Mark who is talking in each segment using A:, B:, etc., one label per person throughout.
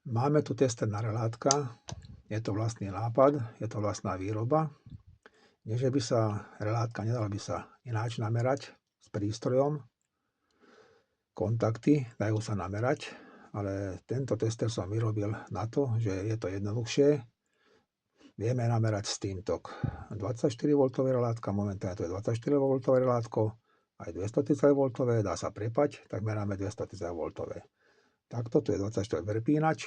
A: Máme tu tester na relátka, je to vlastný nápad, je to vlastná výroba. Nie, že by sa relátka nedala by sa ináč namerať s prístrojom. Kontakty dajú sa namerať, ale tento tester som vyrobil na to, že je to jednoduchšie. Vieme namerať s týmto 24V relátka, momentálne to je 24V relátko, aj 230V, dá sa prepať, tak meráme 230V. Takto tu je 24 prepínač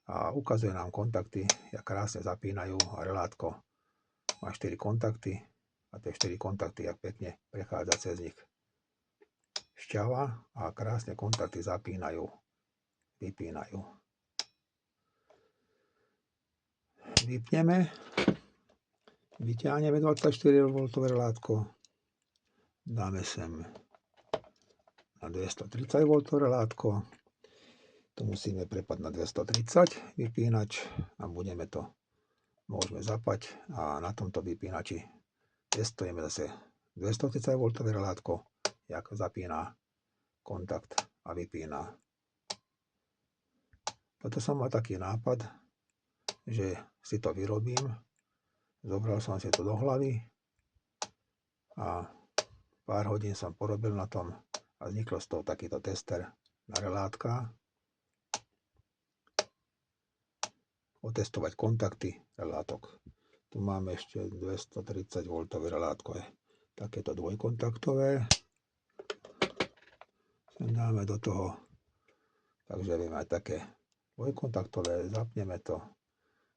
A: a ukazuje nám kontakty, jak krásne zapínajú a relátko má 4 kontakty a tie 4 kontakty, jak pekne prechádza cez nich šťava a krásne kontakty zapínajú, vypínajú. Vypneme, vyťahneme 24V relátko, dáme sem na 230V relátko, tu musíme prepať na 230 vypínač a môžeme zapať a na tomto vypínači testujeme zase 230V relátko, jak zapína kontakt a vypína. Toto som mal taký nápad, že si to vyrobím, zobral som si to do hlavy a pár hodín som porobil na tom a vzniklo z toho takýto tester na relátka. Otestovať kontakty relátok. Tu máme ešte 230V relátko, je takéto dvojkontaktové. Sem dáme do toho, takže vieme aj také dvojkontaktové, zapneme to,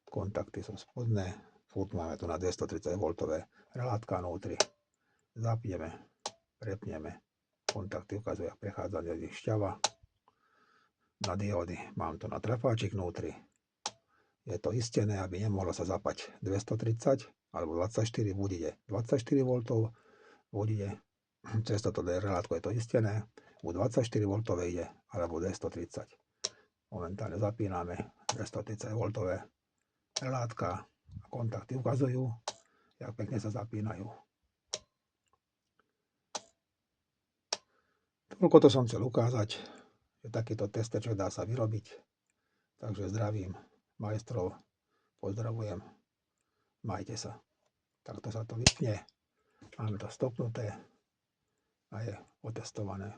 A: kontakty sú spodné, furt máme tu na 230V relátka vnútri, zapneme, prepneme, kontakty ukazuje, prechádza z nich šťava, na diódy mám tu na trafáčik vnútri, je to istené, aby nemohlo sa zapať 230 alebo 24, buď ide 24V, buď ide cez toto relátko, je to istené, buď 24V ide, alebo 230. Momentálne zapíname 230V relátka a kontakty ukazujú, jak pekne sa zapínajú. Toľko to som chcel ukázať, že takýto testeček dá sa vyrobiť. Takže zdravím majstrov, pozdravujem, majte sa. Takto sa to vypne, máme to stopnuté a je otestované.